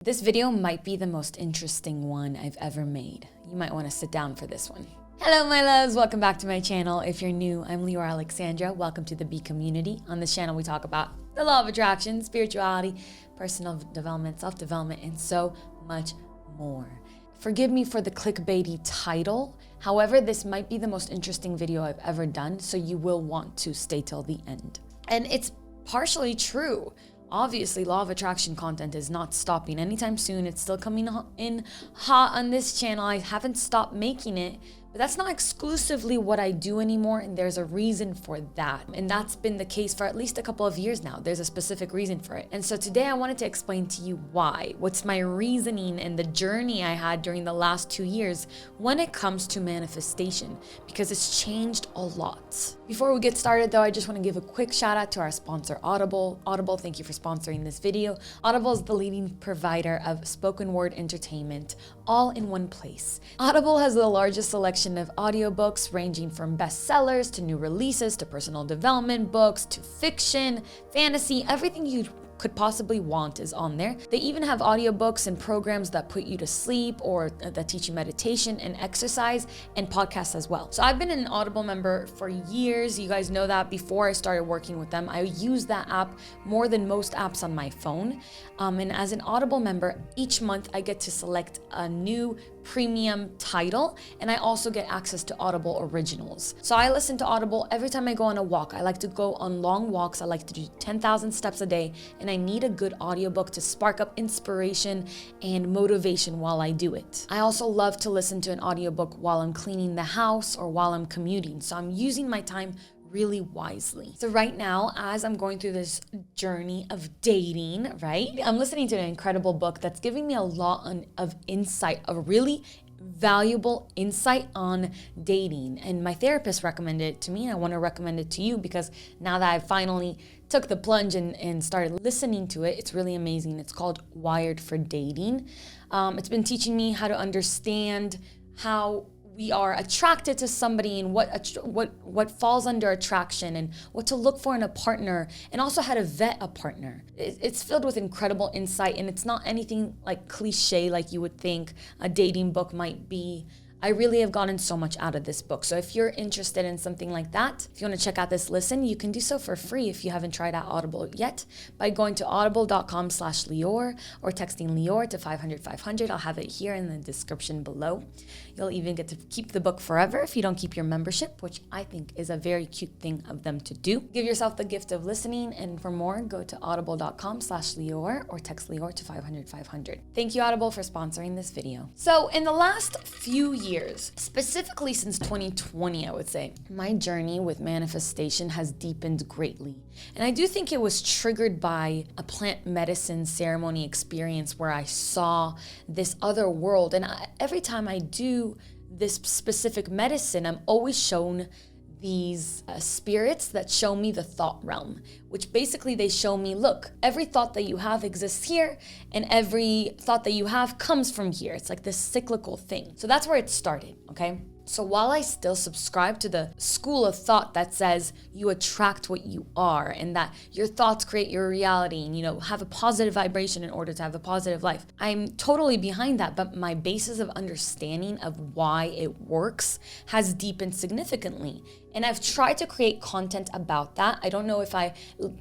This video might be the most interesting one I've ever made. You might want to sit down for this one. Hello my loves, welcome back to my channel. If you're new, I'm Leeor Alexandra. Welcome to the B community. On this channel we talk about the law of attraction, spirituality, personal development, self-development, and so much more. Forgive me for the clickbaity title. However, this might be the most interesting video I've ever done, so you will want to stay till the end. And it's partially true. Obviously, law of attraction content is not stopping anytime soon. It's still coming in hot on this channel. I haven't stopped making it, but that's not exclusively what I do anymore, and there's a reason for that. And that's been the case for at least a couple of years now. There's a specific reason for it. And so today I wanted to explain to you why. What's my reasoning and the journey I had during the last 2 years when it comes to manifestation, because it's changed a lot. Before we get started though, I just want to give a quick shout out to our sponsor, Audible. Audible, thank you for sponsoring this video. Audible is the leading provider of spoken word entertainment, all in one place. Audible has the largest selection of audiobooks ranging from bestsellers to new releases to personal development books to fiction, fantasy, everything you could possibly want is on there. They even have audiobooks and programs that put you to sleep or that teach you meditation and exercise and podcasts as well. So I've been an Audible member for years. You guys know that before I started working with them. I use that app more than most apps on my phone. And as an Audible member, each month I get to select a new premium title, and I also get access to Audible originals. So I listen to Audible every time I go on a walk. I like to go on long walks. I like to do 10,000 steps a day, and I need a good audiobook to spark up inspiration and motivation while I do it. I also love to listen to an audiobook while I'm cleaning the house or while I'm commuting. So I'm using my time really wisely. So right now, as I'm going through this journey of dating, right? I'm listening to an incredible book that's giving me a lot of insight, a really valuable insight on dating. And my therapist recommended it to me, and I want to recommend it to you because now that I finally took the plunge and started listening to it, it's really amazing. It's called Wired for Dating. It's been teaching me how to understand how we are attracted to somebody and what falls under attraction and what to look for in a partner, and also how to vet a partner. It's filled with incredible insight, and it's not anything like cliche like you would think a dating book might be. I really have gotten so much out of this book. So if you're interested in something like that, if you want to check out this listen, you can do so for free if you haven't tried out Audible yet by going to audible.com/Leeor or texting Leeor to 500-500. I'll have it here in the description below. You'll even get to keep the book forever if you don't keep your membership, which I think is a very cute thing of them to do. Give yourself the gift of listening, and for more, go to audible.com/Leeor or text Leeor to 500-500. Thank you, Audible, for sponsoring this video. So in the last few years, specifically since 2020, I would say, my journey with manifestation has deepened greatly. And I do think it was triggered by a plant medicine ceremony experience where I saw this other world. And every time I do this specific medicine, I'm always shown these spirits that show me the thought realm, which basically they show me, look, every thought that you have exists here, and every thought that you have comes from here. It's like this cyclical thing. So that's where it started, okay? So while I still subscribe to the school of thought that says you attract what you are and that your thoughts create your reality and, have a positive vibration in order to have a positive life, I'm totally behind that, but my basis of understanding of why it works has deepened significantly. And I've tried to create content about that. I don't know if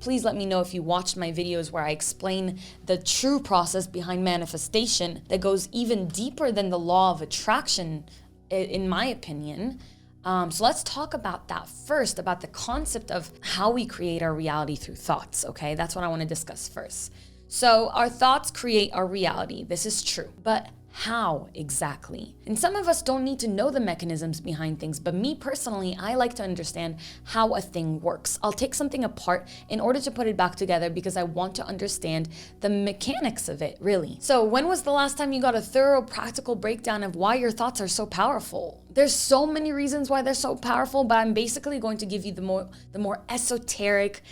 please let me know if you watched my videos where I explain the true process behind manifestation that goes even deeper than the law of attraction, in my opinion. So let's talk about that first, about the concept of how we create our reality through thoughts, okay? That's what I want to discuss first. So our thoughts create our reality. This is true, but how exactly? And some of us don't need to know the mechanisms behind things, but me personally, I like to understand how a thing works. I'll take something apart in order to put it back together because I want to understand the mechanics of it, really. So when was the last time you got a thorough practical breakdown of why your thoughts are so powerful? There's so many reasons why they're so powerful, but I'm basically going to give you the more esoteric,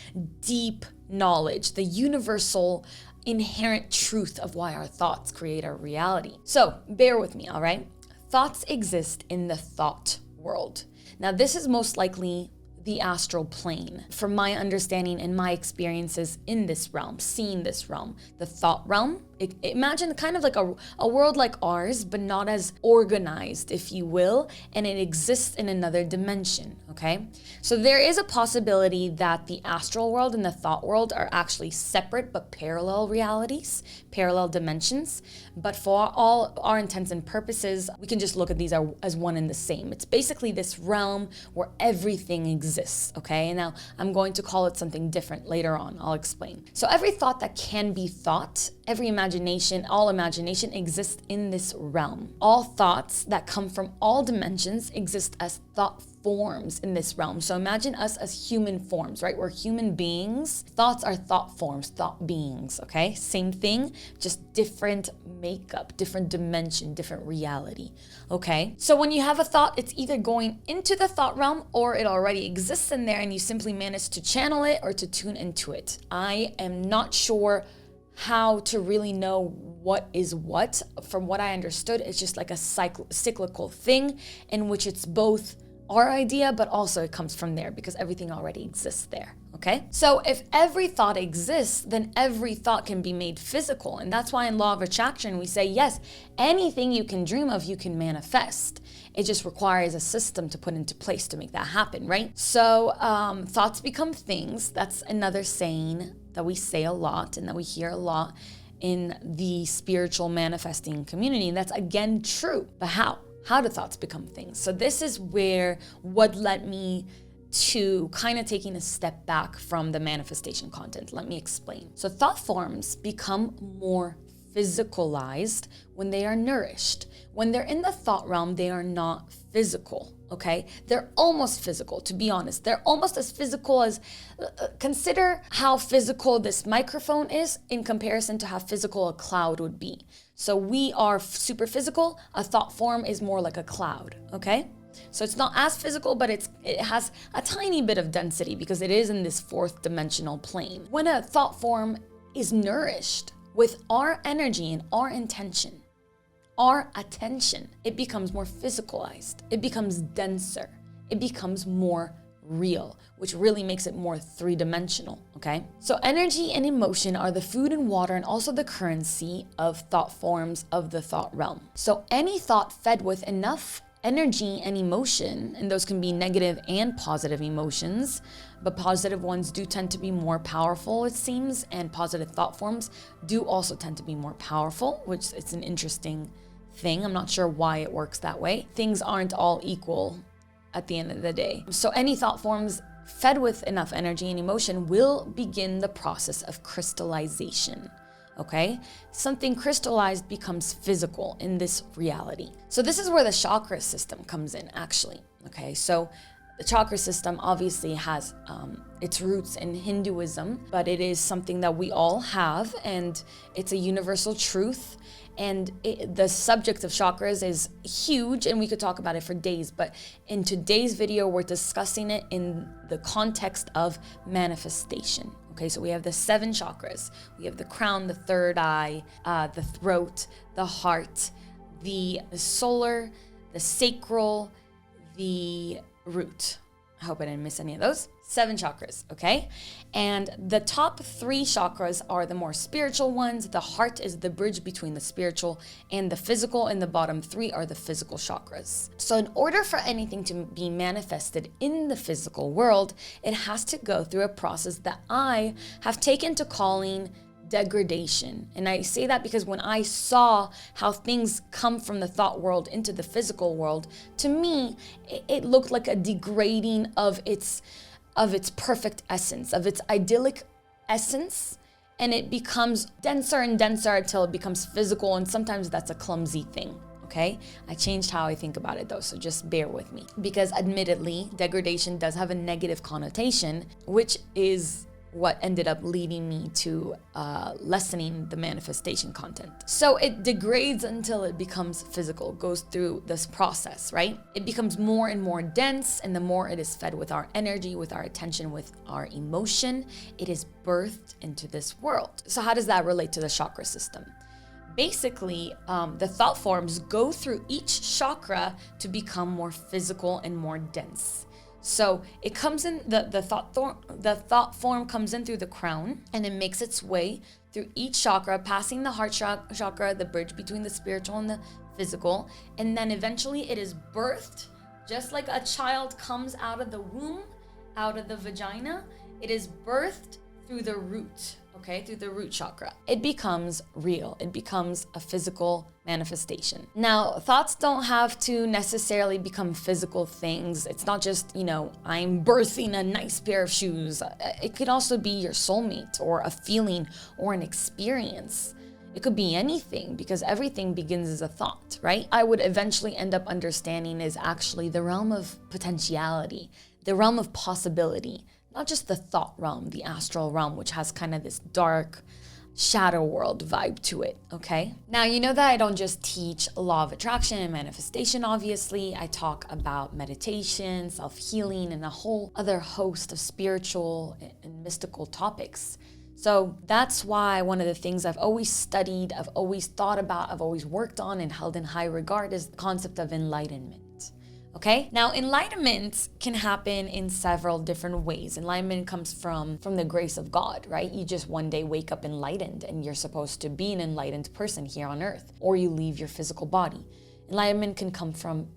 deep knowledge, the universal inherent truth of why our thoughts create our reality. So bear with me, all right? Thoughts exist in the thought world. Now, this is most likely the astral plane. From my understanding and my experiences in this realm, seeing this realm, the thought realm, imagine kind of like a world like ours, but not as organized, if you will, and it exists in another dimension, okay? So there is a possibility that the astral world and the thought world are actually separate but parallel realities, parallel dimensions. But for all our intents and purposes, we can just look at these as one and the same. It's basically this realm where everything exists, okay? And now I'm going to call it something different later on. I'll explain. So every thought that can be thought, every imagination, all imagination exists in this realm. All thoughts that come from all dimensions exist as thought forms in this realm. So imagine us as human forms, right? We're human beings. Thoughts are thought forms, thought beings, okay? Same thing, just different makeup, different dimension, different reality, okay? So when you have a thought, it's either going into the thought realm or it already exists in there and you simply manage to channel it or to tune into it. I am not sure how to really know what is what. From what I understood, it's just like a cyclical thing in which it's both our idea, but also it comes from there because everything already exists there, okay? So if every thought exists, then every thought can be made physical. And that's why in Law of Attraction, we say, yes, anything you can dream of, you can manifest. It just requires a system to put into place to make that happen, right? So thoughts become things. That's another saying that we say a lot and that we hear a lot in the spiritual manifesting community. And that's again true, but how? How do thoughts become things? So this is where what led me to kind of taking a step back from the manifestation content. Let me explain. So thought forms become more physicalized when they are nourished. When they're in the thought realm, they are not physical, okay? They're almost physical, to be honest. They're almost as physical as, consider how physical this microphone is in comparison to how physical a cloud would be. So we are super physical. A thought form is more like a cloud, okay? So it's not as physical, but it has a tiny bit of density because it is in this fourth dimensional plane. When a thought form is nourished with our energy and our intention, our attention, it becomes more physicalized. It becomes denser. It becomes more real, which really makes it more three-dimensional, okay? So energy and emotion are the food and water and also the currency of thought forms of the thought realm. So any thought fed with enough energy and emotion, and those can be negative and positive emotions, but positive ones do tend to be more powerful, it seems, and positive thought forms do also tend to be more powerful, which it's an interesting thing. I'm not sure why it works that way. Things aren't all equal at the end of the day. So any thought forms fed with enough energy and emotion will begin the process of crystallization, okay? Something crystallized becomes physical in this reality. So this is where the chakra system comes in, actually, okay? So the chakra system obviously has its roots in Hinduism, but it is something that we all have, and it's a universal truth. And the subject of chakras is huge, and we could talk about it for days, but in today's video, we're discussing it in the context of manifestation. Okay, so we have the 7 chakras. We have the crown, the third eye, the throat, the heart, the solar, the sacral, the root. I hope I didn't miss any of those. 7 chakras, okay? And the top 3 chakras are the more spiritual ones. The heart is the bridge between the spiritual and the physical, and the bottom 3 are the physical chakras. So in order for anything to be manifested in the physical world, it has to go through a process that I have taken to calling degradation. And I say that because when I saw how things come from the thought world into the physical world, to me, it looked like a degrading of its perfect essence, of its idyllic essence, and it becomes denser and denser until it becomes physical, and sometimes that's a clumsy thing, okay? I changed how I think about it though, so just bear with me. Because admittedly, degradation does have a negative connotation, which is what ended up leading me to lessening the manifestation content. So it degrades until it becomes physical, goes through this process, right? It becomes more and more dense, and the more it is fed with our energy, with our attention, with our emotion, it is birthed into this world. So how does that relate to the chakra system? Basically, the thought forms go through each chakra to become more physical and more dense. So it comes in, the thought form comes in through the crown, and it makes its way through each chakra, passing the heart chakra, the bridge between the spiritual and the physical. And then eventually it is birthed, just like a child comes out of the womb, out of the vagina. It is birthed through the root, okay, through the root chakra. It becomes real. It becomes a physical manifestation. Now, thoughts don't have to necessarily become physical things. It's not just, I'm birthing a nice pair of shoes. It could also be your soulmate, or a feeling, or an experience. It could be anything, because everything begins as a thought, right? I would eventually end up understanding is actually the realm of potentiality, the realm of possibility, not just the thought realm, the astral realm, which has kind of this dark shadow world vibe to it, okay? Now, you know that I don't just teach law of attraction and manifestation, obviously. I talk about meditation, self-healing, and a whole other host of spiritual and mystical topics. So that's why one of the things I've always studied, I've always thought about, I've always worked on and held in high regard is the concept of enlightenment. Okay? Now, enlightenment can happen in several different ways. Enlightenment comes from the grace of God, right? You just one day wake up enlightened, and you're supposed to be an enlightened person here on earth, or you leave your physical body. Enlightenment can come from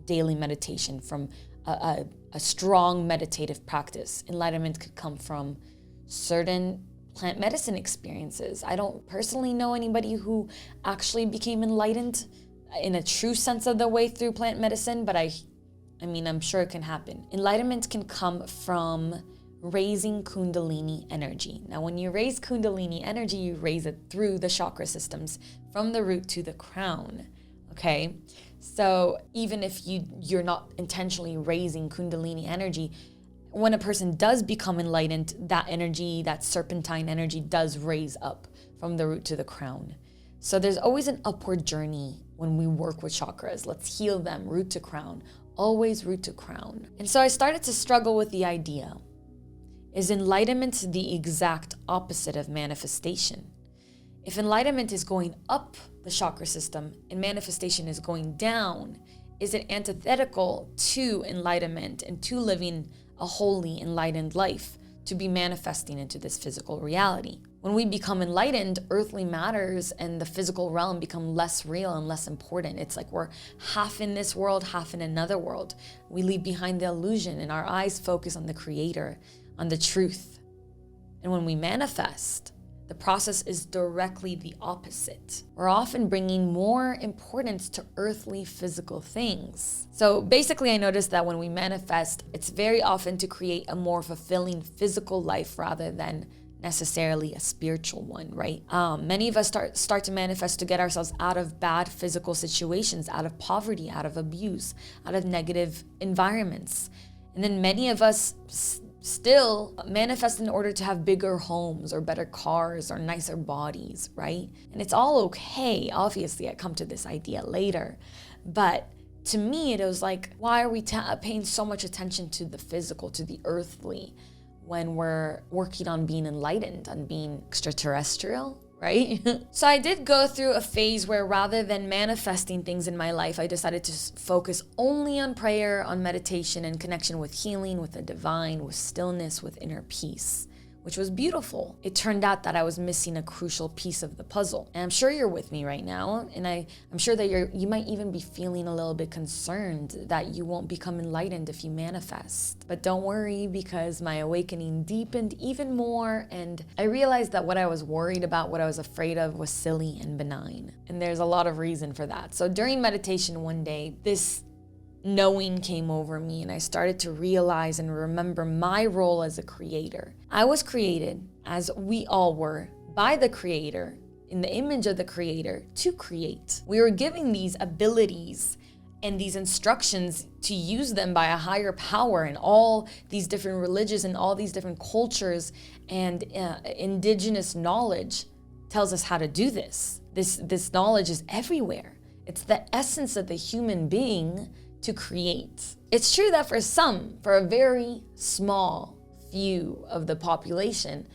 daily meditation, from a strong meditative practice. Enlightenment could come from certain plant medicine experiences. I don't personally know anybody who actually became enlightened in a true sense of the way through plant medicine, but I mean, I'm sure it can happen. Enlightenment can come from raising Kundalini energy. Now, when you raise Kundalini energy, you raise it through the chakra systems, from the root to the crown, okay? So even if you're not intentionally raising Kundalini energy, when a person does become enlightened, that energy, that serpentine energy, does raise up from the root to the crown. So there's always an upward journey when we work with chakras. Let's heal them, root to crown, always root to crown. And so I started to struggle with the idea, is enlightenment the exact opposite of manifestation? If enlightenment is going up the chakra system and manifestation is going down, is it antithetical to enlightenment and to living a holy, enlightened life, to be manifesting into this physical reality? When we become enlightened, earthly matters and the physical realm become less real and less important. It's like we're half in this world, half in another world. We leave behind the illusion and our eyes focus on the Creator, on the truth. And when we manifest, the process is directly the opposite. We're often bringing more importance to earthly physical things. So basically, I noticed that when we manifest, it's very often to create a more fulfilling physical life rather than necessarily a spiritual one, right? Many of us start to manifest to get ourselves out of bad physical situations, out of poverty, out of abuse, out of negative environments. And then many of us still manifest in order to have bigger homes or better cars or nicer bodies, right? And it's all okay. Obviously, I come to this idea later. But to me, it was like, why are we paying so much attention to the physical, to the earthly, when we're working on being enlightened, on being extraterrestrial, right? So I did go through a phase where rather than manifesting things in my life, I decided to focus only on prayer, on meditation, and connection with healing, with the divine, with stillness, with inner peace, which was beautiful. It turned out that I was missing a crucial piece of the puzzle. And I'm sure you're with me right now. And I'm sure that you might even be feeling a little bit concerned that you won't become enlightened if you manifest. But don't worry, because my awakening deepened even more. And I realized that what I was worried about, what I was afraid of, was silly and benign. And there's a lot of reason for that. So during meditation one day, this knowing came over me, and I started to realize and remember my role as a creator. I was created, as we all were, by the Creator, in the image of the Creator, to create. We were given these abilities and these instructions to use them by a higher power, and all these different religions and all these different cultures and indigenous knowledge tells us how to do this. This knowledge is everywhere. It's the essence of the human being to create. It's true that for a very small few of the population,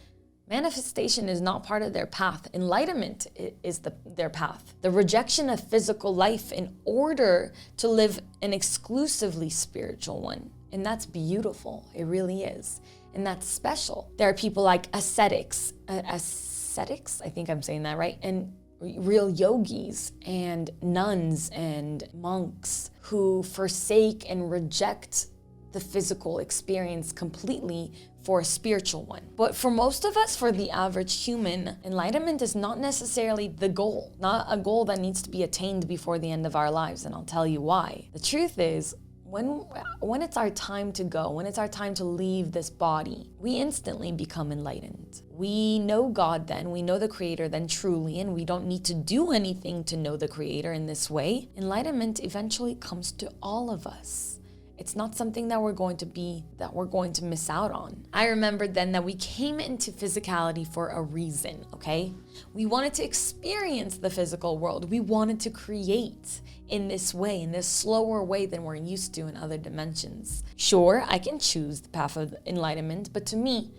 manifestation is not part of their path. Enlightenment is their path. The rejection of physical life in order to live an exclusively spiritual one. And that's beautiful. It really is. And that's special. There are people like ascetics, I think I'm saying that right, and real yogis and nuns and monks who forsake and reject the physical experience completely for a spiritual one. But for most of us, for the average human, enlightenment is not necessarily the goal, not a goal that needs to be attained before the end of our lives, and I'll tell you why. The truth is, when it's our time to go, when it's our time to leave this body, we instantly become enlightened. We know God then, we know the Creator then truly, and we don't need to do anything to know the Creator in this way. Enlightenment eventually comes to all of us. It's not something that we're going to miss out on. I remembered then that we came into physicality for a reason, okay? We wanted to experience the physical world. We wanted to create in this way, in this slower way than we're used to in other dimensions. Sure, I can choose the path of enlightenment, but to me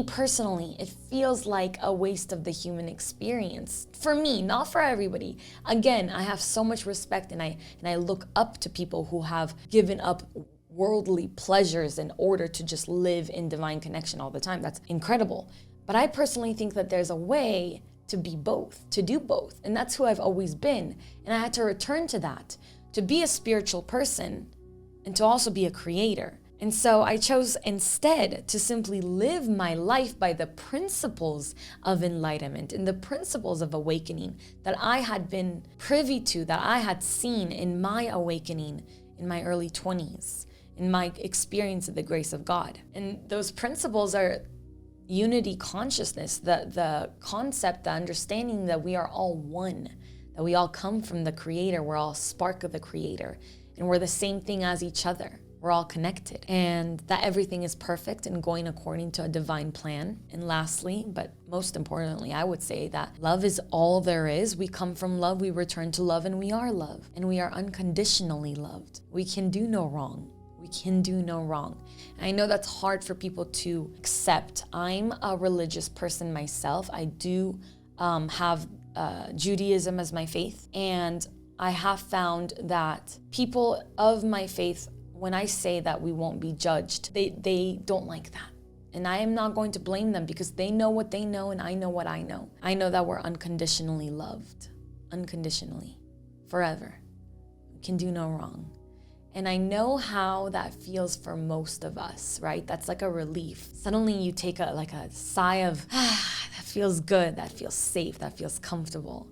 personally, it feels like a waste of the human experience. For me, not for everybody. Again, I have so much respect and I look up to people who have given up worldly pleasures in order to just live in divine connection all the time. That's incredible. But I personally think that there's a way to be both, to do both. And that's who I've always been. And I had to return to that, to be a spiritual person and to also be a creator. And so I chose instead to simply live my life by the principles of enlightenment and the principles of awakening that I had been privy to, that I had seen in my awakening in my early 20s, in my experience of the grace of God. And those principles are unity consciousness, the concept, the understanding that we are all one, that we all come from the Creator, we're all spark of the Creator, and we're the same thing as each other. We're all connected, and that everything is perfect and going according to a divine plan. And lastly, but most importantly, I would say that love is all there is. We come from love, we return to love, and we are love, and we are unconditionally loved. We can do no wrong. We can do no wrong. And I know that's hard for people to accept. I'm a religious person myself. I do have Judaism as my faith, and I have found that people of my faith, when I say that we won't be judged, they don't like that. And I am not going to blame them because they know what they know and I know what I know. I know that we're unconditionally loved, unconditionally, forever. We can do no wrong. And I know how that feels for most of us, right? That's like a relief. Suddenly you take a sigh of, that feels good, that feels safe, that feels comfortable.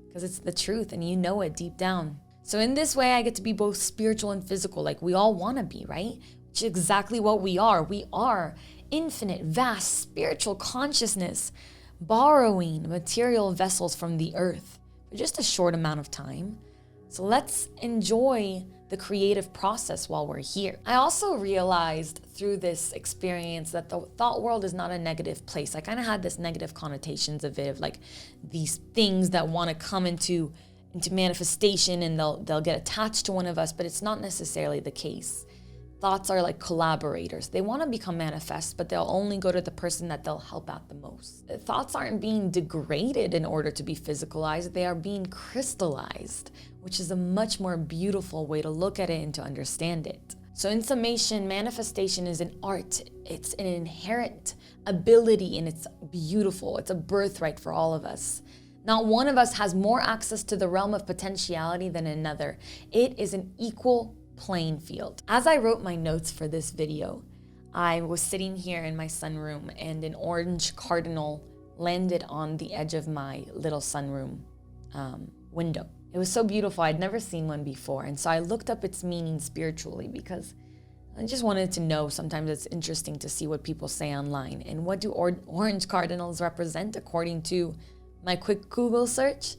Because it's the truth and you know it deep down. So in this way, I get to be both spiritual and physical, like we all want to be, right? Which is exactly what we are. We are infinite, vast, spiritual consciousness, borrowing material vessels from the earth for just a short amount of time. So let's enjoy the creative process while we're here. I also realized through this experience that the thought world is not a negative place. I kind of had this negative connotations of it, of like these things that want to come into manifestation and they'll get attached to one of us, but it's not necessarily the case. Thoughts are like collaborators. They want to become manifest, but they'll only go to the person that they'll help out the most. Thoughts aren't being degraded in order to be physicalized. They are being crystallized, which is a much more beautiful way to look at it and to understand it. So in summation, manifestation is an art. It's an inherent ability and it's beautiful. It's a birthright for all of us. Not one of us has more access to the realm of potentiality than another. It is an equal playing field. As I wrote my notes for this video, I was sitting here in my sunroom and an orange cardinal landed on the edge of my little sunroom window. It was so beautiful. I'd never seen one before. And so I looked up its meaning spiritually because I just wanted to know. Sometimes it's interesting to see what people say online. And what do orange cardinals represent according to my quick Google search?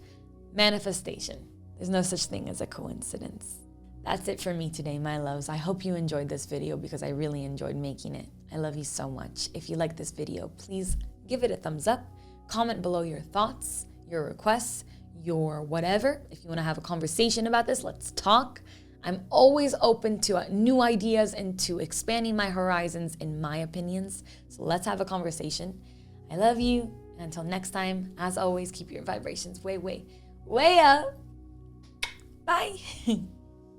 Manifestation. There's no such thing as a coincidence. That's it for me today, my loves. I hope you enjoyed this video because I really enjoyed making it. I love you so much. If you like this video, please give it a thumbs up. Comment below your thoughts, your requests, your whatever. If you want to have a conversation about this, let's talk. I'm always open to new ideas and to expanding my horizons and my opinions. So let's have a conversation. I love you. And until next time, as always, keep your vibrations way, way, way up. Bye.